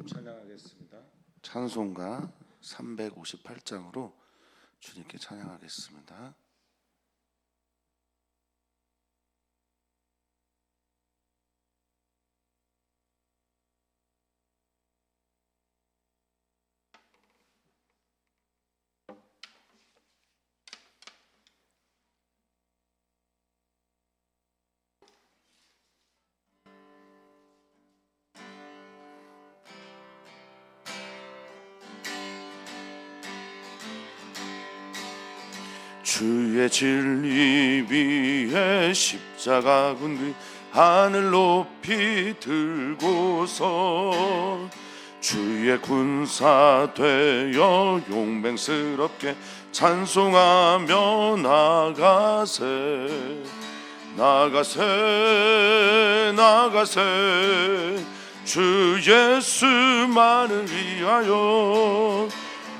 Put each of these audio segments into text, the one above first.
찬양하겠습니다. 찬송가 358장으로 주님께 찬양하겠습니다. 주의 진리 위에 십자가 군그 하늘 높이 들고서 주의 군사 되어 용맹스럽게 찬송하며 나가세 나가세 나가세 주 예수만을 위하여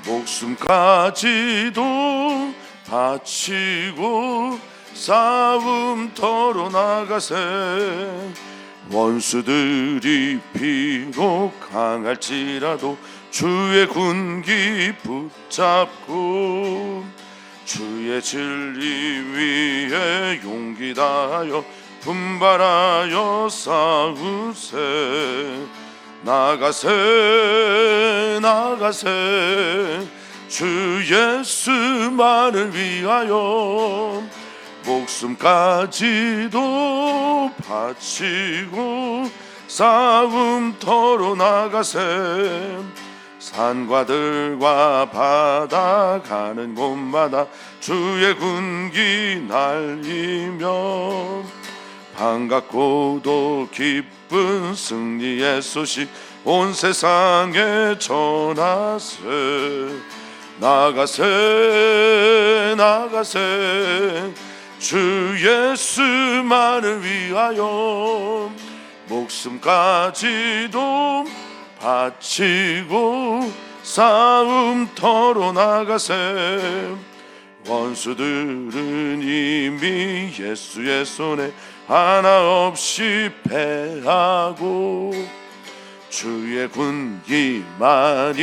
목숨까지도 바치고 싸움터로 나가세 원수들이 비록 강할지라도 주의 군기 붙잡고 주의 진리 위에 용기 다하여 분발하여 싸우세 나가세 나가세 주 예수만을 위하여 목숨까지도 바치고 싸움터로 나가세 산과 들과 바다 가는 곳마다 주의 군기 날리며 반갑고도 기쁜 승리의 소식 온 세상에 전하세 나가세 나가세 주 예수만을 위하여 목숨까지도 바치고 싸움터로 나가세 원수들은 이미 예수의 손에 하나 없이 패하고 주의 군기만이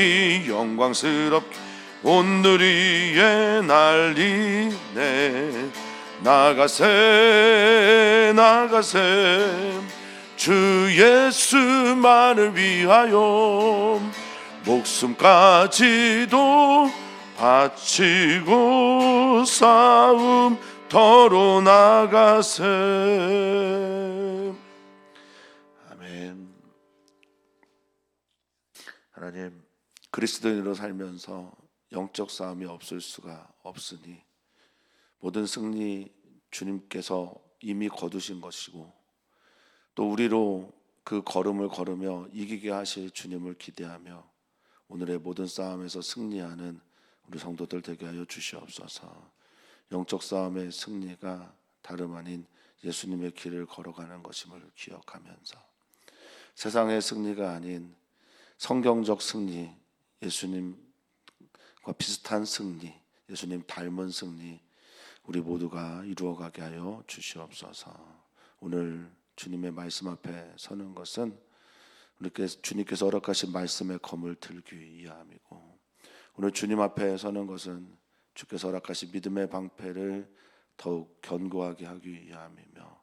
영광스럽게 온늘 위에 날리네 나가세 나가세 주 예수만을 위하여 목숨까지도 바치고 싸움터로 나가세. 아멘. 하나님, 그리스도인으로 살면서 영적 싸움이 없을 수가 없으니 모든 승리 주님께서 이미 거두신 것이고 또 우리로 그 걸음을 걸으며 이기게 하실 주님을 기대하며 오늘의 모든 싸움에서 승리하는 우리 성도들 되게 하여 주시옵소서. 영적 싸움의 승리가 다름 아닌 예수님의 길을 걸어가는 것임을 기억하면서 세상의 승리가 아닌 성경적 승리, 예수님과 비슷한 승리, 예수님 닮은 승리 우리 모두가 이루어가게 하여 주시옵소서. 오늘 주님의 말씀 앞에 서는 것은 주님께서 허락하신 말씀의 검을 들기 위함이고 오늘 주님 앞에 서는 것은 주께서 허락하신 믿음의 방패를 더욱 견고하게 하기 위함이며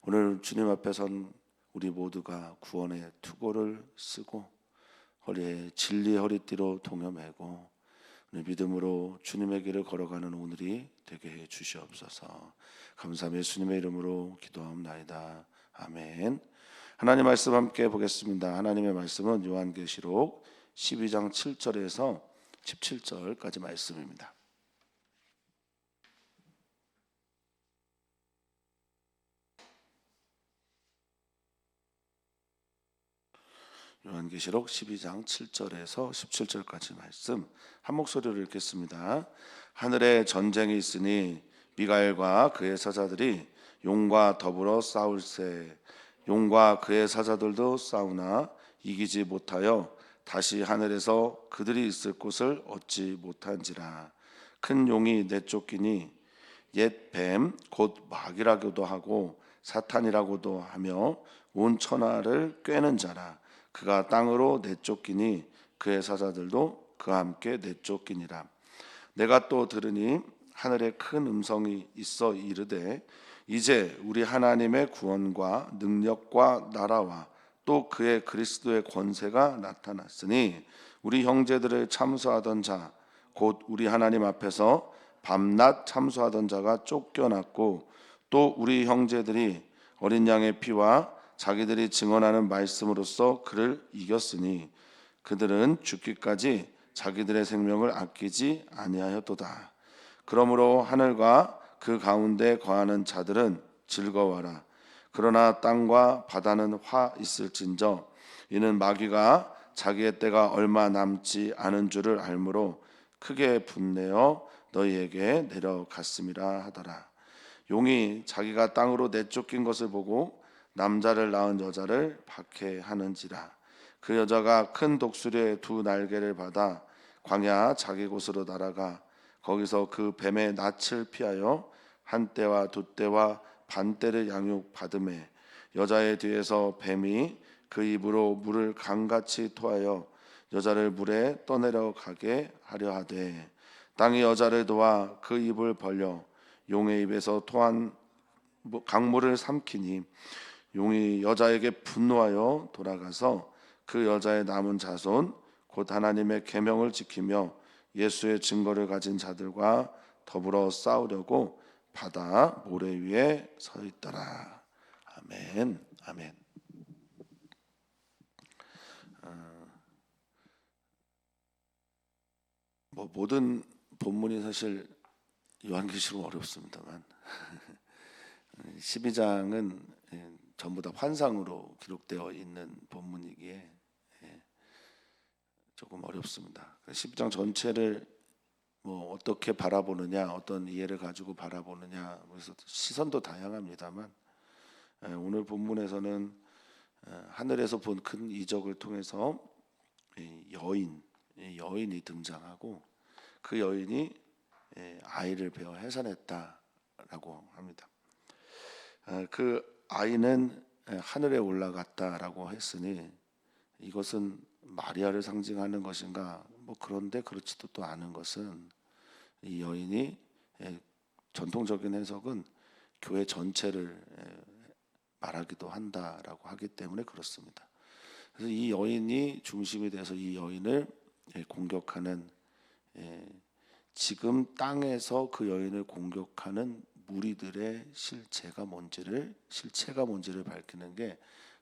오늘 주님 앞에 선 우리 모두가 구원의 투고를 쓰고 허리에 진리의 허리띠로 동여매고 믿음으로 주님의 길을 걸어가는 오늘이 되게 해 주시옵소서. 감사하며 예수님의 이름으로 기도하옵나이다. 아멘. 하나님 말씀 함께 보겠습니다. 하나님의 말씀은 요한계시록 12장 7절에서 17절까지 말씀입니다. 요한계시록 12장 7절에서 17절까지 말씀 한 목소리로 읽겠습니다. 하늘에 전쟁이 있으니 미가엘과 그의 사자들이 용과 더불어 싸울세 용과 그의 사자들도 싸우나 이기지 못하여 다시 하늘에서 그들이 있을 곳을 얻지 못한지라. 큰 용이 내쫓기니 옛 뱀 곧 마귀라고도 하고 사탄이라고도 하며 온 천하를 꿰는 자라. 그가 땅으로 내쫓기니 그의 사자들도 그와 함께 내쫓기니라. 내가 또 들으니 하늘에 큰 음성이 있어 이르되 이제 우리 하나님의 구원과 능력과 나라와 또 그의 그리스도의 권세가 나타났으니 우리 형제들을 참소하던 자 곧 우리 하나님 앞에서 밤낮 참소하던 자가 쫓겨났고 또 우리 형제들이 어린 양의 피와 자기들이 증언하는 말씀으로써 그를 이겼으니 그들은 죽기까지 자기들의 생명을 아끼지 아니하였도다. 그러므로 하늘과 그 가운데 거하는 자들은 즐거워하라. 그러나 땅과 바다는 화 있을진저 이는 마귀가 자기의 때가 얼마 남지 않은 줄을 알므로 크게 분내어 너희에게 내려갔음이라 하더라. 용이 자기가 땅으로 내쫓긴 것을 보고 남자를 낳은 여자를 박해하는지라. 그 여자가 큰 독수리의 두 날개를 받아 광야 자기 곳으로 날아가 거기서 그 뱀의 낯을 피하여 한 떼와 두 떼와 반 떼를 양육받음에 여자의 뒤에서 뱀이 그 입으로 물을 강같이 토하여 여자를 물에 떠내려 가게 하려 하되 땅이 여자를 도와 그 입을 벌려 용의 입에서 토한 강물을 삼키니 용이 여자에게 분노하여 돌아가서 그 여자의 남은 자손 곧 하나님의 계명을 지키며 예수의 증거를 가진 자들과 더불어 싸우려고 바다 모래 위에 서 있더라. 아멘. 아멘. 모든 본문이 사실 요한계시록 어렵습니다만 12장은 전부 다 환상으로 기록되어 있는 본문이기에 조금 어렵습니다. 12장 전체를 어떻게 바라보느냐, 어떤 이해를 가지고 바라보느냐, 그래서 시선도 다양합니다만 오늘 본문에서는 하늘에서 본 큰 이적을 통해서 여인이 등장하고 그 여인이 아이를 베어 해산했다라고 합니다. 그 아이는 하늘에 올라갔다라고 했으니 이것은 마리아를 상징하는 것인가? 그런데 그렇지도 또 않은 것은 이 여인이 전통적인 해석은 교회 전체를 말하기도 한다라고 하기 때문에 그렇습니다. 그래서 이 여인이 중심이 돼서 이 여인을 공격하는 지금 땅에서 그 여인을 공격하는 무리들의 실체가 뭔지를 밝히는 게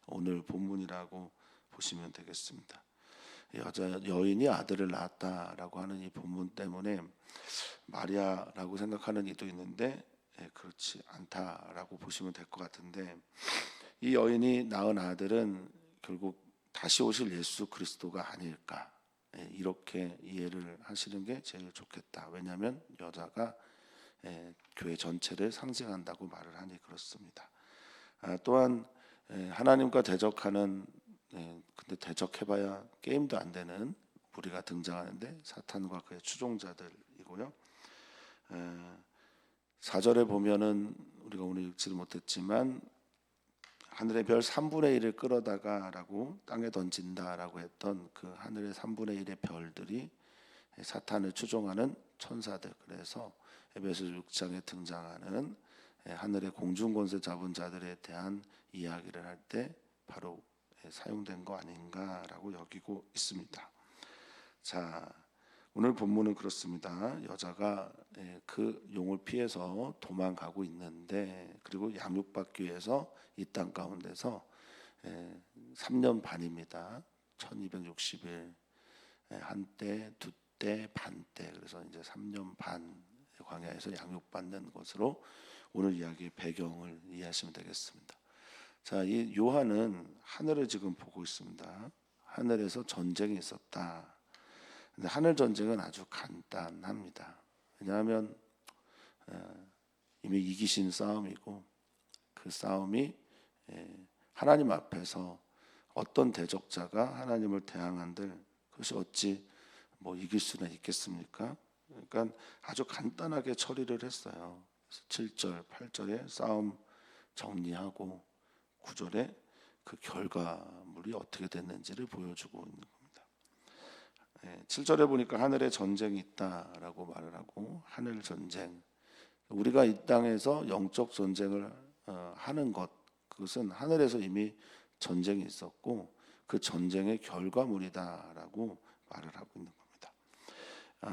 오늘 본문이라고 보시면 되겠습니다. 여인이 아들을 낳았다라고 하는 이 본문 때문에 마리아라고 생각하는 이도 있는데 그렇지 않다라고 보시면 될 것 같은데 이 여인이 낳은 아들은 결국 다시 오실 예수 그리스도가 아닐까 이렇게 이해를 하시는 게 제일 좋겠다. 왜냐하면 여자가 교회 전체를 상징한다고 말을 하니 그렇습니다. 또한 하나님과 대적하는 근데 대적해봐야 게임도 안 되는 무리가 등장하는데 사탄과 그의 추종자들이고요. 4절에 보면은 우리가 오늘 읽지를 못했지만 하늘의 별 3분의 1을 끌어다가라고 땅에 던진다라고 했던 그 하늘의 3분의 1의 별들이 사탄을 추종하는 천사들. 그래서 에베소 6장에 등장하는 하늘의 공중권세 잡은 자들에 대한 이야기를 할 때 바로 사용된 거 아닌가라고 여기고 있습니다. 자, 오늘 본문은 그렇습니다. 여자가 그 용을 피해서 도망가고 있는데 그리고 양육받기 위해서 이 땅 가운데서 3년 반입니다. 1260일 한때, 두때, 반때 그래서 이제 3년 반 광야에서 양육받는 것으로 오늘 이야기의 배경을 이해하시면 되겠습니다. 자, 이 요한은 하늘을 지금 보고 있습니다. 하늘에서 전쟁이 있었다. 근데 하늘 전쟁은 아주 간단합니다. 왜냐하면 이미 이기신 싸움이고 그 싸움이 하나님 앞에서 어떤 대적자가 하나님을 대항한들 그것이 어찌 이길 수는 있겠습니까? 그러니까 아주 간단하게 처리를 했어요. 7절, 8절에 싸움 정리하고 9절에 그 결과물이 어떻게 됐는지를 보여주고 있는 겁니다. 7절에 보니까 하늘에 전쟁이 있다라고 말을 하고, 하늘 전쟁, 우리가 이 땅에서 영적 전쟁을 하는 것, 그것은 하늘에서 이미 전쟁이 있었고 그 전쟁의 결과물이다라고 말을 하고 있는 겁니다.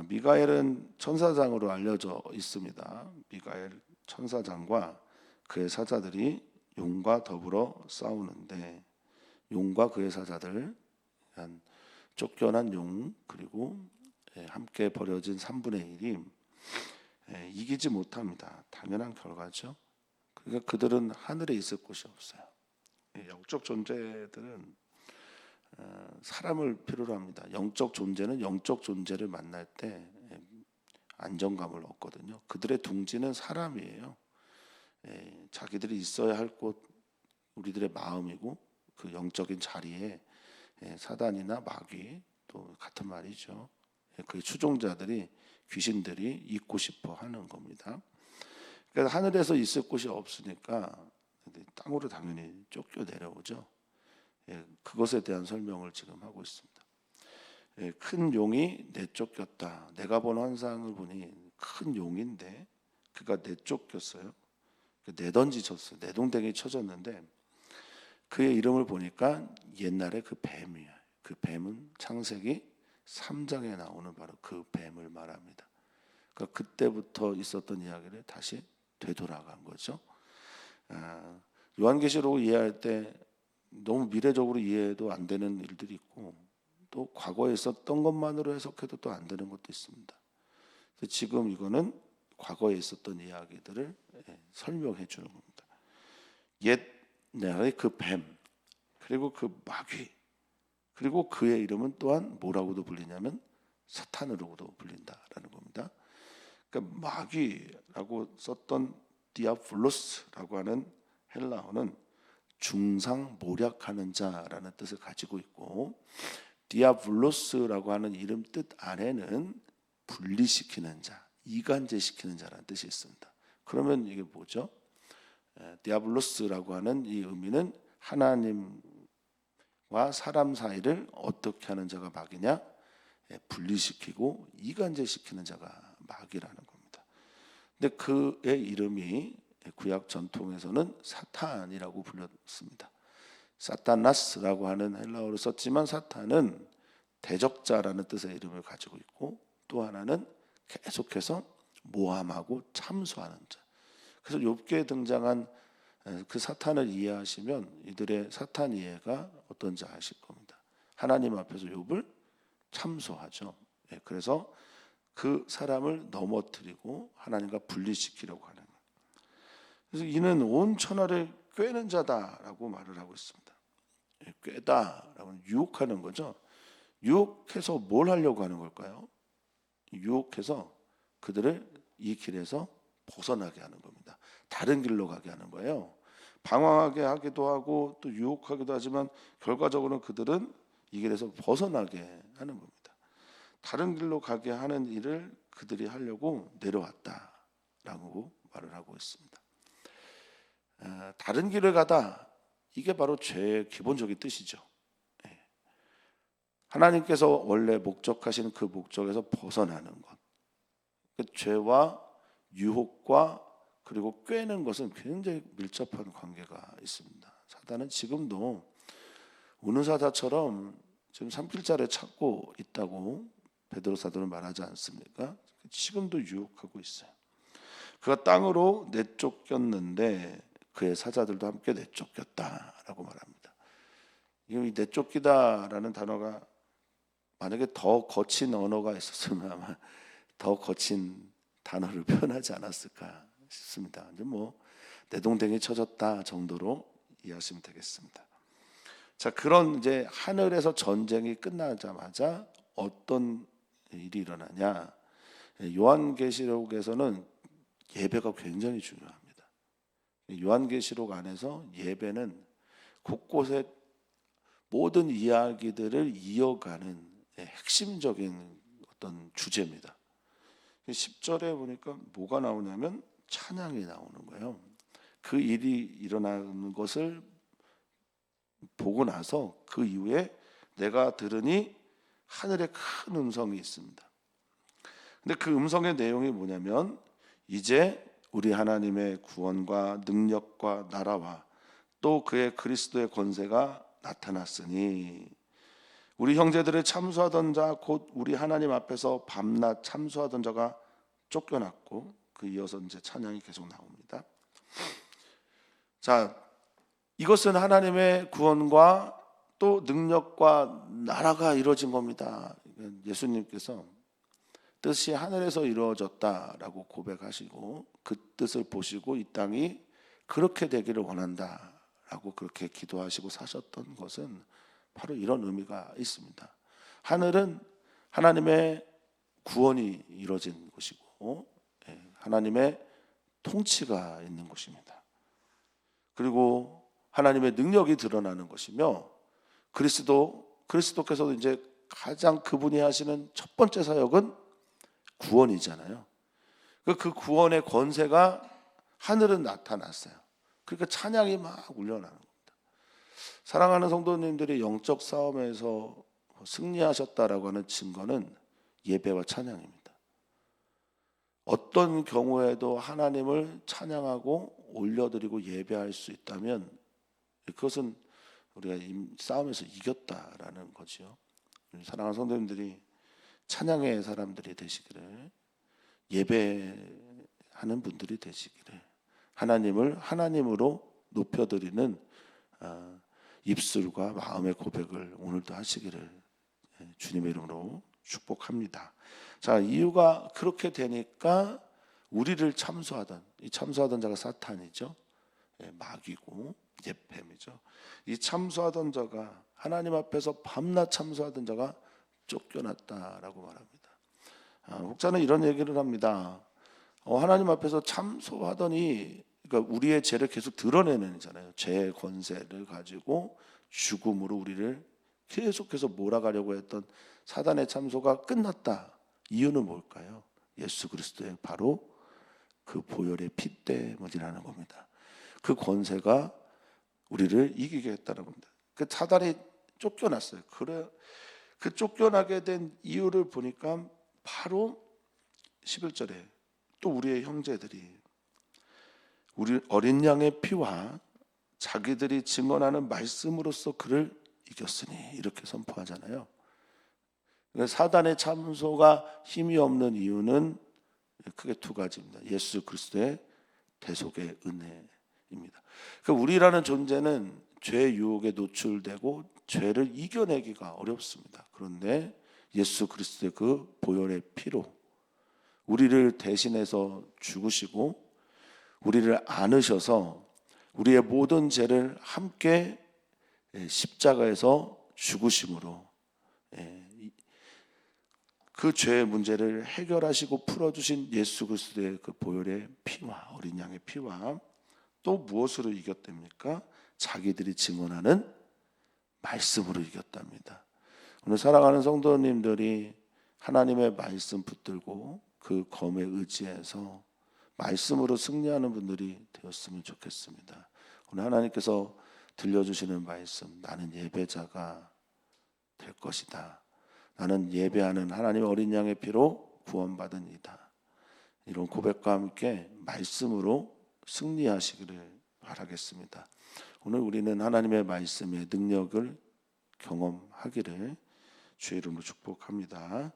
미가엘은 천사장으로 알려져 있습니다. 미가엘 천사장과 그의 사자들이 용과 더불어 싸우는데, 용과 그의 사자들, 쫓겨난 용, 그리고 함께 버려진 3분의 1이 이기지 못합니다. 당연한 결과죠. 그러니까 그들은 하늘에 있을 곳이 없어요. 영적 존재들은 사람을 필요로 합니다. 영적 존재는 영적 존재를 만날 때 안정감을 얻거든요. 그들의 둥지는 사람이에요. 자기들이 있어야 할 곳, 우리들의 마음이고, 그 영적인 자리에 사단이나 마귀, 또 같은 말이죠, 그 추종자들이, 귀신들이 있고 싶어 하는 겁니다. 그래서 하늘에서 있을 곳이 없으니까 땅으로 당연히 쫓겨 내려오죠. 그것에 대한 설명을 지금 하고 있습니다. 큰 용이 내쫓겼다. 내가 본 환상을 보니 큰 용인데 그가 내쫓겼어요. 내던지쳤어요. 내동댕이 쳐졌는데 그의 이름을 보니까 옛날에 그 뱀이에요. 그 뱀은 창세기 3장에 나오는 바로 그 뱀을 말합니다. 그러니까 그때부터 있었던 이야기를 다시 되돌아간 거죠. 요한계시록 이해할 때 너무 미래적으로 이해도 안 되는 일들이 있고, 또 과거에 있었던 것만으로 해석해도 또 안 되는 것도 있습니다. 지금 이거는 과거에 있었던 이야기들을 설명해 주는 겁니다. 옛날의 그 뱀, 그리고 그 마귀, 그리고 그의 이름은 또한 뭐라고도 불리냐면 사탄으로도 불린다라는 겁니다. 그러니까 마귀라고 썼던 디아블로스라고 하는 헬라어는 중상모략하는 자라는 뜻을 가지고 있고, 디아블로스라고 하는 이름 뜻 안에는 분리시키는 자, 이간제시키는 자라는 뜻이 있습니다. 그러면 이게 뭐죠? 디아블로스라고 하는 이 의미는 하나님과 사람 사이를 어떻게 하는 자가 마귀냐? 분리시키고 이간제시키는 자가 마귀라는 겁니다. 근데 그의 이름이 구약 전통에서는 사탄이라고 불렸습니다. 사타나스라고 하는 헬라어로 썼지만 사탄은 대적자라는 뜻의 이름을 가지고 있고, 또 하나는 계속해서 모함하고 참소하는 자. 그래서 욥기에 등장한 그 사탄을 이해하시면 이들의 사탄 이해가 어떤지 아실 겁니다. 하나님 앞에서 욥을 참소하죠. 그래서 그 사람을 넘어뜨리고 하나님과 분리시키려고 하는 거예요. 그래서 이는 온 천하를 꿰는 자다라고 말을 하고 있습니다. 꿰다라고는 유혹하는 거죠. 유혹해서 뭘 하려고 하는 걸까요? 유혹해서 그들을 이 길에서 벗어나게 하는 겁니다. 다른 길로 가게 하는 거예요. 방황하게 하기도 하고 또 유혹하기도 하지만 결과적으로는 그들은 이 길에서 벗어나게 하는 겁니다. 다른 길로 가게 하는 일을 그들이 하려고 내려왔다라고 말을 하고 있습니다. 다른 길을 가다, 이게 바로 죄의 기본적인 뜻이죠. 하나님께서 원래 목적하신 그 목적에서 벗어나는 것, 그 죄와 유혹과 그리고 꿰는 것은 굉장히 밀접한 관계가 있습니다. 사단은 지금도 우는 사자처럼 지금 산길자를 찾고 있다고 베드로 사도는 말하지 않습니까? 지금도 유혹하고 있어요. 그가 땅으로 내쫓겼는데 그의 사자들도 함께 내쫓겼다라고 말합니다. 이 내쫓기다라는 단어가 만약에 더 거친 언어가 있었으면 아마 더 거친 단어를 표현하지 않았을까 싶습니다. 근데 뭐 내동댕이 쳐졌다 정도로 이해하시면 되겠습니다. 자, 그런 이제 하늘에서 전쟁이 끝나자마자 어떤 일이 일어나냐? 요한계시록에서는 예배가 굉장히 중요합니다. 요한계시록 안에서 예배는 곳곳에 모든 이야기들을 이어가는 핵심적인 어떤 주제입니다. 10절에 보니까 뭐가 나오냐면 찬양이 나오는 거예요. 그 일이 일어나는 것을 보고 나서 그 이후에 내가 들으니 하늘에 큰 음성이 있습니다. 근데 그 음성의 내용이 뭐냐면 이제 우리 하나님의 구원과 능력과 나라와 또 그의 그리스도의 권세가 나타났으니 우리 형제들을 참수하던 자 곧 우리 하나님 앞에서 밤낮 참수하던 자가 쫓겨났고 그 이어서 이제 찬양이 계속 나옵니다. 자, 이것은 하나님의 구원과 또 능력과 나라가 이루어진 겁니다. 예수님께서 뜻이 하늘에서 이루어졌다라고 고백하시고 그 뜻을 보시고 이 땅이 그렇게 되기를 원한다라고 그렇게 기도하시고 사셨던 것은 바로 이런 의미가 있습니다. 하늘은 하나님의 구원이 이루어진 곳이고 하나님의 통치가 있는 곳입니다. 그리고 하나님의 능력이 드러나는 것이며 그리스도께서도 이제 가장 그분이 하시는 첫 번째 사역은 구원이잖아요. 그 구원의 권세가 하늘은 나타났어요. 그러니까 찬양이 막 울려나는 겁니다. 사랑하는 성도님들이 영적 싸움에서 승리하셨다라고 하는 증거는 예배와 찬양입니다. 어떤 경우에도 하나님을 찬양하고 올려드리고 예배할 수 있다면 그것은 우리가 이 싸움에서 이겼다라는 거죠. 사랑하는 성도님들이 찬양의 사람들이 되시기를, 예배하는 분들이 되시기를, 하나님을 하나님으로 높여드리는 입술과 마음의 고백을 오늘도 하시기를 주님의 이름으로 축복합니다. 자, 이유가 그렇게 되니까 우리를 참수하던, 이 참수하던 자가 사탄이죠. 마귀고 예뱀이죠. 이 참수하던 자가, 하나님 앞에서 밤낮 참수하던 자가 쫓겨났다라고 말합니다. 혹자는 이런 얘기를 합니다. 하나님 앞에서 참소하더니, 그러니까 우리의 죄를 계속 드러내는잖아요. 죄의 권세를 가지고 죽음으로 우리를 계속해서 몰아가려고 했던 사단의 참소가 끝났다. 이유는 뭘까요? 예수 그리스도의 바로 그 보혈의 피 때문이라는 겁니다. 그 권세가 우리를 이기게 했다는 겁니다. 그 사단이 쫓겨났어요. 그 쫓겨나게 된 이유를 보니까 바로 11절에 또 우리의 형제들이 우리 어린 양의 피와 자기들이 증언하는 말씀으로써 그를 이겼으니 이렇게 선포하잖아요. 사단의 참소가 힘이 없는 이유는 크게 두 가지입니다. 예수 그리스도의 대속의 은혜입니다. 그러니까 우리라는 존재는 죄의 유혹에 노출되고 죄를 이겨내기가 어렵습니다. 그런데 예수 그리스도의 그 보혈의 피로 우리를 대신해서 죽으시고 우리를 안으셔서 우리의 모든 죄를 함께 십자가에서 죽으심으로 그 죄의 문제를 해결하시고 풀어주신 예수 그리스도의 그 보혈의 피와 어린 양의 피와 또 무엇으로 이겼답니까? 자기들이 증언하는 말씀으로 이겼답니다. 오늘 사랑하는 성도님들이 하나님의 말씀 붙들고 그 검에 의지해서 말씀으로 승리하는 분들이 되었으면 좋겠습니다. 오늘 하나님께서 들려주시는 말씀, 나는 예배자가 될 것이다. 나는 예배하는 하나님의 어린 양의 피로 구원받은 이다. 이런 고백과 함께 말씀으로 승리하시기를 바라겠습니다. 오늘 우리는 하나님의 말씀의 능력을 경험하기를 주의 이름으로 축복합니다.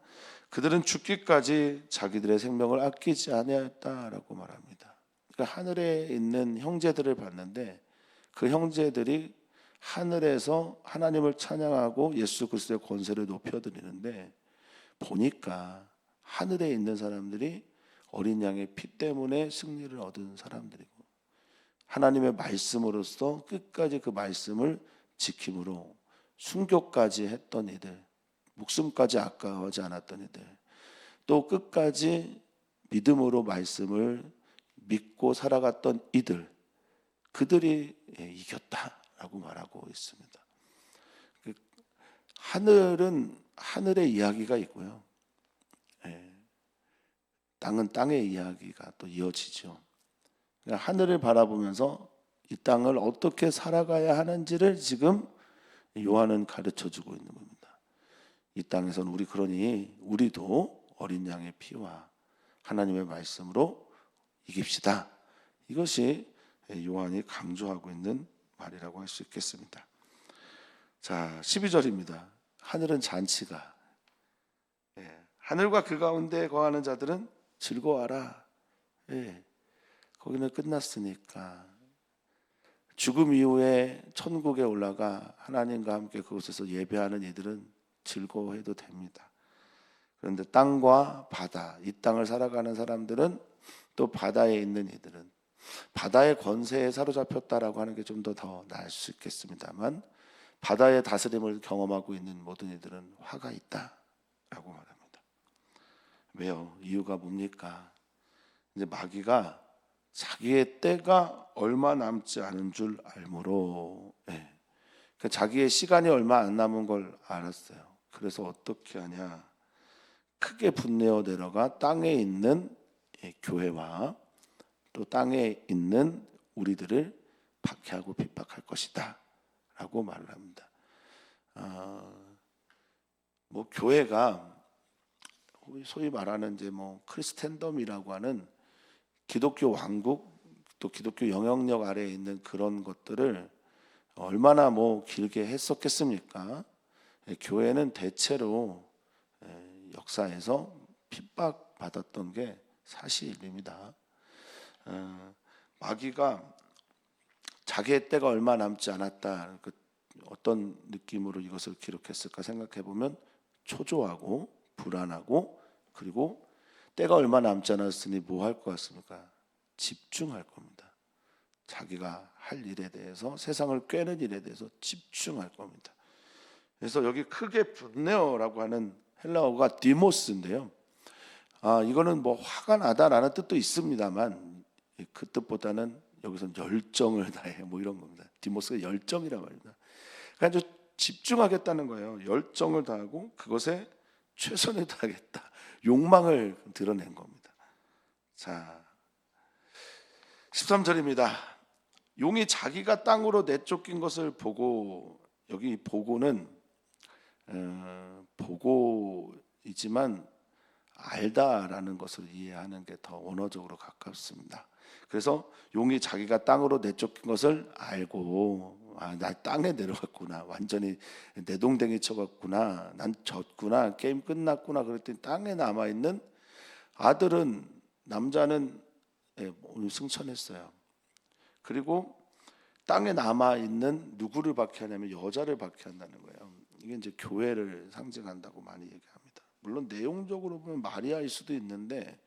그들은 죽기까지 자기들의 생명을 아끼지 아니하였다라고 말합니다. 그러니까 하늘에 있는 형제들을 봤는데 그 형제들이 하늘에서 하나님을 찬양하고 예수 그리스도의 권세를 높여드리는데 보니까 하늘에 있는 사람들이 어린 양의 피 때문에 승리를 얻은 사람들이고 하나님의 말씀으로서 끝까지 그 말씀을 지킴으로 순교까지 했던 이들, 목숨까지 아까워하지 않았던 이들, 또 끝까지 믿음으로 말씀을 믿고 살아갔던 이들, 그들이 이겼다라고 말하고 있습니다. 하늘은 하늘의 이야기가 있고요, 땅은 땅의 이야기가 또 이어지죠. 하늘을 바라보면서 이 땅을 어떻게 살아가야 하는지를 지금 요한은 가르쳐주고 있는 겁니다. 이 땅에서는 그러니 우리도 어린 양의 피와 하나님의 말씀으로 이깁시다. 이것이 요한이 강조하고 있는 말이라고 할 수 있겠습니다. 자, 12절입니다. 하늘은 잔치가, 하늘과 그 가운데 거하는 자들은 즐거워하라. 거기는 끝났으니까 죽음 이후에 천국에 올라가 하나님과 함께 그곳에서 예배하는 이들은 즐거워해도 됩니다. 그런데 땅과 바다, 이 땅을 살아가는 사람들은, 또 바다에 있는 이들은 바다의 권세에 사로잡혔다라고 하는 게 좀 더 나을 수 있겠습니다만, 바다의 다스림을 경험하고 있는 모든 이들은 화가 있다라고 말합니다. 왜요? 이유가 뭡니까? 이제 마귀가 자기의 때가 얼마 남지 않은 줄 알므로, 그러니까 자기의 시간이 얼마 안 남은 걸 알았어요. 그래서 어떻게 하냐? 크게 분내어 내려가 땅에 있는 교회와 또 땅에 있는 우리들을 박해하고 핍박할 것이다 라고 말을 합니다. 교회가 소위 말하는 이제 크리스텐덤이라고 하는 기독교 왕국, 또 기독교 영향력 아래에 있는 그런 것들을 얼마나 길게 했었겠습니까? 교회는 대체로 역사에서 핍박받았던 게 사실입니다. 마귀가 자기의 때가 얼마 남지 않았다, 어떤 느낌으로 이것을 기록했을까 생각해 보면 초조하고 불안하고, 그리고 때가 얼마 남지 않았으니 뭐 할 것 같습니까? 집중할 겁니다. 자기가 할 일에 대해서, 세상을 꿰는 일에 대해서 집중할 겁니다. 그래서 여기 크게 분내어라고 하는 헬라어가 디모스인데요. 이거는 화가 나다라는 뜻도 있습니다만, 그 뜻보다는 여기서는 열정을 다해 이런 겁니다. 디모스가 열정이란 말입니다. 그러니까 아주 집중하겠다는 거예요. 열정을 다하고 그것에 최선을 다하겠다. 욕망을 드러낸 겁니다. 자, 13절입니다. 용이 자기가 땅으로 내쫓긴 것을 보고, 여기 보고는 보고이지만 알다라는 것을 이해하는 게 더 원어적으로 가깝습니다. 그래서 용이 자기가 땅으로 내쫓긴 것을 알고, 나 땅에 내려갔구나, 완전히 내동댕이 쳐갔구나, 난 졌구나, 게임 끝났구나, 그랬더니 땅에 남아있는 아들은, 남자는 오늘 승천했어요. 그리고 땅에 남아있는 누구를 박해하냐면 여자를 박해한다는 거예요. 이게 이제 교회를 상징한다고 많이 얘기합니다. 물론 내용적으로 보면 마리아일 수도 있는데,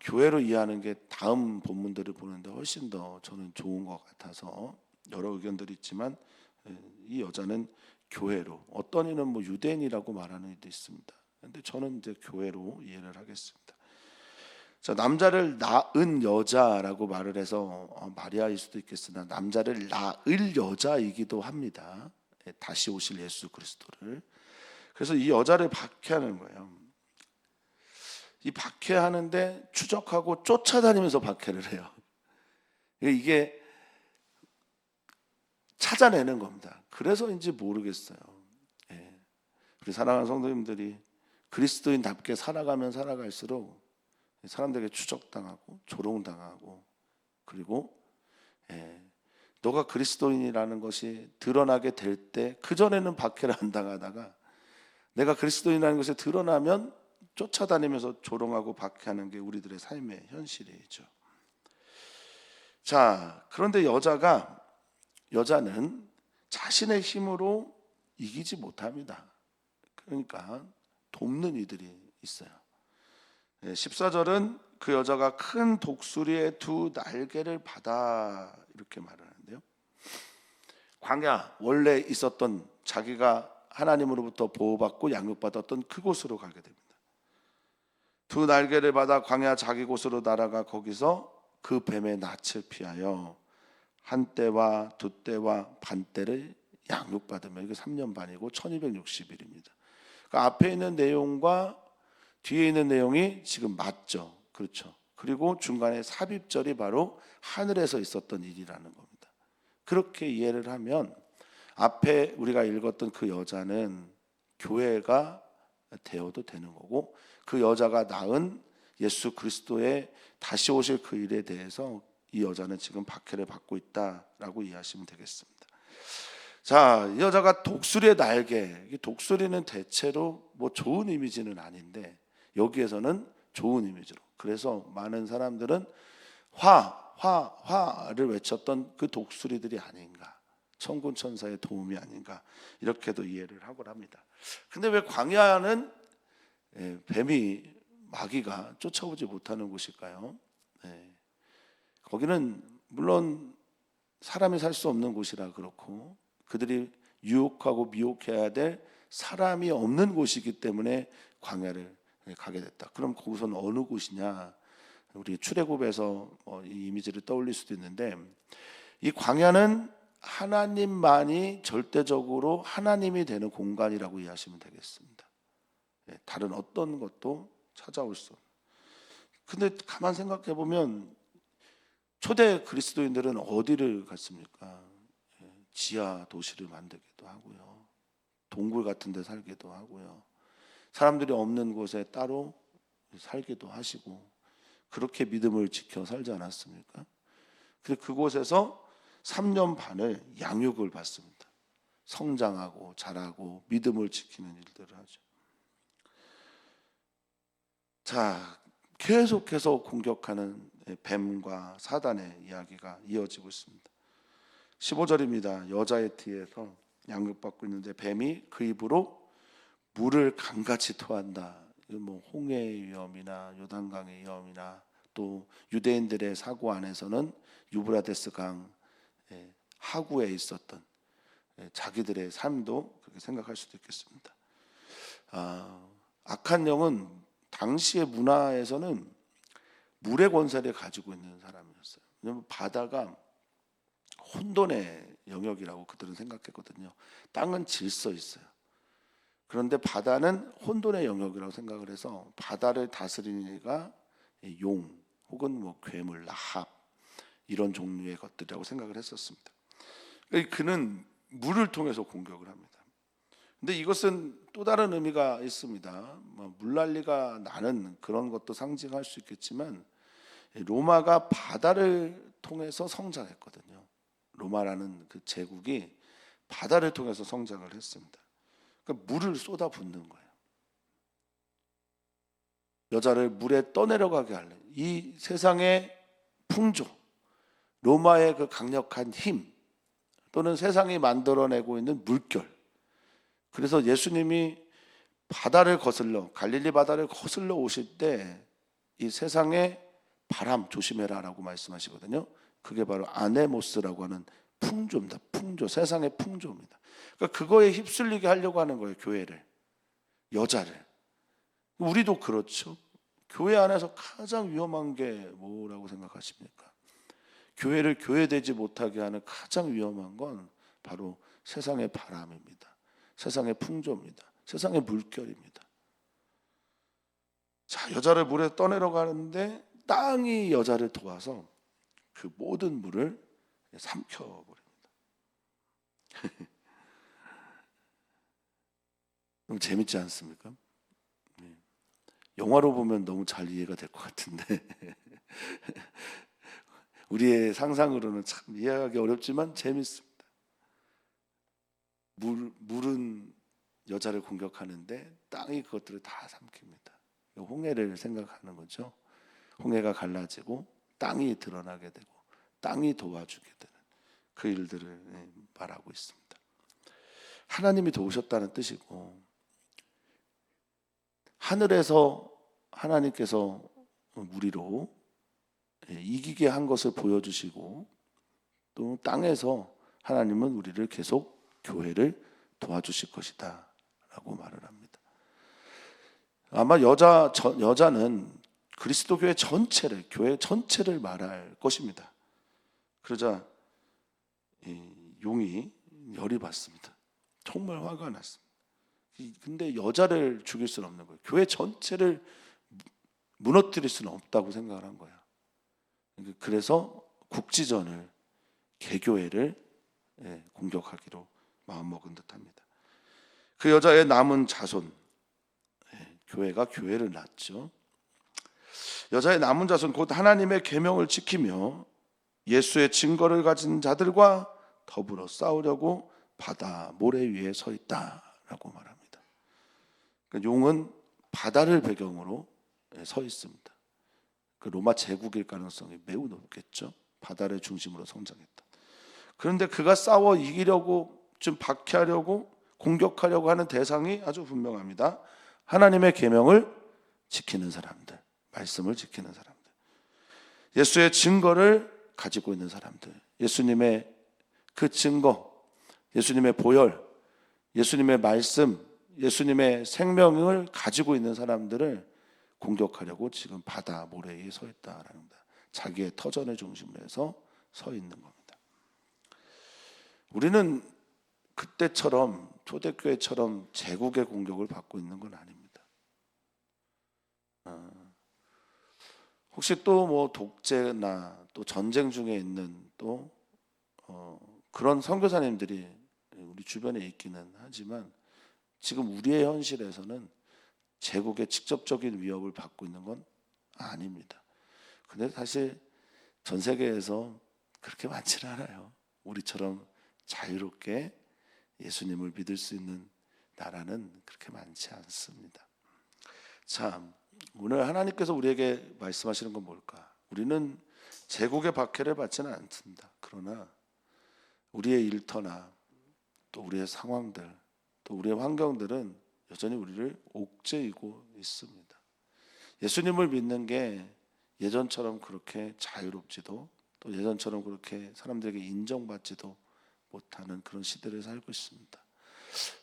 교회로 이해하는 게 다음 본문들을 보는데 훨씬 더 저는 좋은 것 같아서 여러 의견들이 있지만, 이 여자는 교회로, 어떤 이는 유대인이라고 말하는 이도 있습니다. 그런데 저는 이제 교회로 이해를 하겠습니다. 자, 남자를 낳은 여자라고 말을 해서 마리아일 수도 있겠으나 남자를 낳을 여자이기도 합니다. 다시 오실 예수 그리스도를. 그래서 이 여자를 박해하는 거예요. 이 박해하는데 추적하고 쫓아다니면서 박해를 해요. 이게 찾아내는 겁니다. 그래서인지 모르겠어요. 우리 사랑하는 성도님들이 그리스도인답게 살아가면 살아갈수록 사람들에게 추적당하고 조롱당하고, 그리고 너가 그리스도인이라는 것이 드러나게 될 때, 그전에는 박해를 안 당하다가 내가 그리스도인이라는 것이 드러나면 쫓아다니면서 조롱하고 박해하는 게 우리들의 삶의 현실이죠. 자, 그런데 여자는 자신의 힘으로 이기지 못합니다. 그러니까 돕는 이들이 있어요. 14절은 그 여자가 큰 독수리의 두 날개를 받아, 이렇게 말을 하는데요. 광야, 원래 있었던, 자기가 하나님으로부터 보호받고 양육받았던 그곳으로 가게 됩니다. 두 날개를 받아 광야 자기 곳으로 날아가 거기서 그 뱀의 낯을 피하여 한 때와 두 때와 반 때를 양육받으며, 이게 3년 반이고 1260일입니다. 그러니까 앞에 있는 내용과 뒤에 있는 내용이 지금 맞죠. 그렇죠. 그리고 중간에 삽입절이 바로 하늘에서 있었던 일이라는 겁니다. 그렇게 이해를 하면 앞에 우리가 읽었던 그 여자는 교회가 되어도 되는 거고, 그 여자가 낳은 예수 그리스도의 다시 오실 그 일에 대해서 이 여자는 지금 박해를 받고 있다라고 이해하시면 되겠습니다. 자, 이 여자가 독수리의 날개, 이 독수리는 대체로 뭐 좋은 이미지는 아닌데 여기에서는 좋은 이미지로, 그래서 많은 사람들은 화를 외쳤던 그 독수리들이 아닌가, 천군 천사의 도움이 아닌가, 이렇게도 이해를 하곤 합니다. 근데 왜 광야는 뱀이, 마귀가 쫓아오지 못하는 곳일까요? 거기는 물론 사람이 살 수 없는 곳이라 그렇고, 그들이 유혹하고 미혹해야 될 사람이 없는 곳이기 때문에 광야를 가게 됐다. 그럼 거기서는 어느 곳이냐? 우리 출애굽에서 이 이미지를 떠올릴 수도 있는데, 이 광야는 하나님만이 절대적으로 하나님이 되는 공간이라고 이해하시면 되겠습니다. 다른 어떤 것도 찾아올 수 없는. 근데 가만 생각해 보면 초대 그리스도인들은 어디를 갔습니까? 지하 도시를 만들기도 하고요, 동굴 같은 데 살기도 하고요, 사람들이 없는 곳에 따로 살기도 하시고, 그렇게 믿음을 지켜 살지 않았습니까? 그래서 그곳에서 3년 반을 양육을 받습니다. 성장하고 자라고 믿음을 지키는 일들을 하죠. 자, 계속해서 공격하는 뱀과 사단의 이야기가 이어지고 있습니다. 15절입니다. 여자의 뒤에서 양육받고 있는데 뱀이 그 입으로 물을 강같이 토한다. 뭐 홍해의 위험이나 요단강의 위험이나 또 유대인들의 사고 안에서는 유브라데스 강 하구에 있었던 자기들의 삶도 그렇게 생각할 수도 있겠습니다. 악한 영은 당시의 문화에서는 물의 권세를 가지고 있는 사람이었어요. 왜냐하면 바다가 혼돈의 영역이라고 그들은 생각했거든요. 땅은 질서 있어요. 그런데 바다는 혼돈의 영역이라고 생각을 해서 바다를 다스리는 이가 용 혹은 뭐 괴물, 라합 이런 종류의 것들이라고 생각을 했었습니다. 그는 물을 통해서 공격을 합니다. 근데 이것은 또 다른 의미가 있습니다. 물난리가 나는 그런 것도 상징할 수 있겠지만, 로마가 바다를 통해서 성장했거든요. 로마라는 그 제국이 바다를 통해서 성장을 했습니다. 그러니까 물을 쏟아붓는 거예요. 여자를 물에 떠내려가게 하려, 이 세상의 풍조, 로마의 그 강력한 힘, 또는 세상이 만들어내고 있는 물결. 그래서 예수님이 바다를 거슬러, 갈릴리 바다를 거슬러 오실 때 이 세상의 바람 조심해라라고 말씀하시거든요. 그게 바로 아네모스라고 하는 풍조입니다. 풍조, 세상의 풍조입니다. 그러니까 그거에 휩쓸리게 하려고 하는 거예요. 교회를, 여자를. 우리도 그렇죠. 교회 안에서 가장 위험한 게 뭐라고 생각하십니까? 교회를 교회되지 못하게 하는 가장 위험한 건 바로 세상의 바람입니다. 세상의 풍조입니다. 세상의 물결입니다. 자, 여자를 물에 떠내려가는데 땅이 여자를 도와서 그 모든 물을 삼켜버립니다. 너무 재밌지 않습니까? 영화로 보면 너무 잘 이해가 될 것 같은데 우리의 상상으로는 참 이해하기 어렵지만 재밌습니다. 물은 여자를 공격하는데 땅이 그것들을 다 삼킵니다. 홍해를 생각하는 거죠. 홍해가 갈라지고 땅이 드러나게 되고 땅이 도와주게 되는 그 일들을 말하고 있습니다. 하나님이 도우셨다는 뜻이고, 하늘에서 하나님께서 우리로 이기게 한 것을 보여주시고, 또 땅에서 하나님은 우리를 계속 교회를 도와주실 것이다 라고 말을 합니다. 아마 여자는 그리스도 교회 전체를, 교회 전체를 말할 것입니다. 그러자 용이 열이 받습니다. 정말 화가 났습니다. 근데 여자를 죽일 수는 없는 거예요. 교회 전체를 무너뜨릴 수는 없다고 생각을 한 거야. 그래서 국지전을, 개교회를 공격하기로 마음먹은 듯합니다. 그 여자의 남은 자손, 교회가 교회를 낳았죠. 여자의 남은 자손 곧 하나님의 계명을 지키며 예수의 증거를 가진 자들과 더불어 싸우려고 바다 모래 위에 서 있다라고 말합니다. 그러니까 용은 바다를 배경으로 서 있습니다. 그 로마 제국일 가능성이 매우 높겠죠. 바다를 중심으로 성장했다. 그런데 그가 싸워 이기려고, 좀 박해하려고, 공격하려고 하는 대상이 아주 분명합니다. 하나님의 계명을 지키는 사람들, 말씀을 지키는 사람들, 예수의 증거를 가지고 있는 사람들, 예수님의 그 증거, 예수님의 보혈, 예수님의 말씀, 예수님의 생명을 가지고 있는 사람들을 공격하려고 지금 바다 모래에 서 있다라는 겁니다. 자기의 터전을 중심으로 해서 서 있는 겁니다. 우리는 그때처럼, 초대교회처럼 제국의 공격을 받고 있는 건 아닙니다. 혹시 또 뭐 독재나 또 전쟁 중에 있는 또 그런 선교사님들이 우리 주변에 있기는 하지만 지금 우리의 현실에서는 제국의 직접적인 위협을 받고 있는 건 아닙니다. 근데 사실 전 세계에서 그렇게 많지는 않아요. 우리처럼 자유롭게 예수님을 믿을 수 있는 나라는 그렇게 많지 않습니다. 참, 오늘 하나님께서 우리에게 말씀하시는 건 뭘까? 우리는 제국의 박해를 받지는 않습니다. 그러나 우리의 일터나 또 우리의 상황들, 또 우리의 환경들은 여전히 우리를 옥죄이고 있습니다. 예수님을 믿는 게 예전처럼 그렇게 자유롭지도, 또 예전처럼 그렇게 사람들에게 인정받지도 못하는 그런 시대를 살고 있습니다.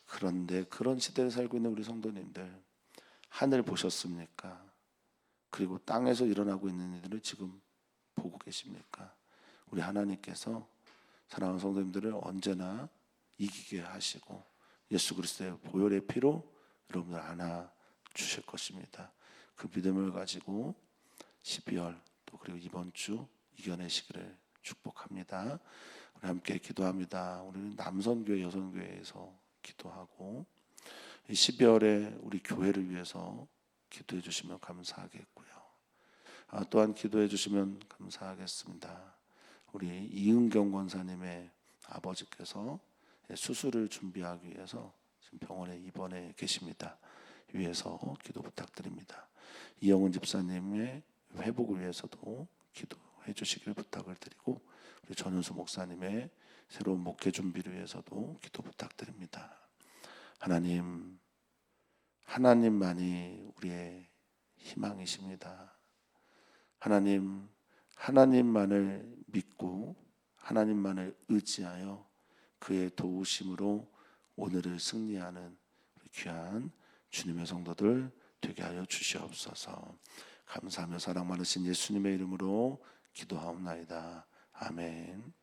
그런데 그런 시대를 살고 있는 우리 성도님들, 하늘 보셨습니까? 그리고 땅에서 일어나고 있는 일들을 지금 보고 계십니까? 우리 하나님께서 사랑하는 성도님들을 언제나 이기게 하시고 예수 그리스도의 보혈의 피로 여러분을 안아 주실 것입니다. 그 믿음을 가지고 12월 또 그리고 이번 주 이겨내시기를 축복합니다. 우리 함께 기도합니다. 우리는 남선교회, 여선교회에서 기도하고 이 12월에 우리 교회를 위해서 기도해 주시면 감사하겠고요. 또한 기도해 주시면 감사하겠습니다. 우리 이은경 권사님의 아버지께서 수술을 준비하기 위해서 지금 병원에 입원해 계십니다. 위해서 기도 부탁드립니다. 이영은 집사님의 회복을 위해서도 기도해 주시길 부탁을 드리고 우리 전은수 목사님의 새로운 목회 준비를 위해서도 기도 부탁드립니다. 하나님만이 우리의 희망이십니다. 하나님만을 믿고 하나님만을 의지하여 그의 도우심으로 오늘을 승리하는 귀한 주님의 성도들 되게 하여 주시옵소서. 감사하며 사랑 많으신 예수님의 이름으로 기도하옵나이다. 아멘.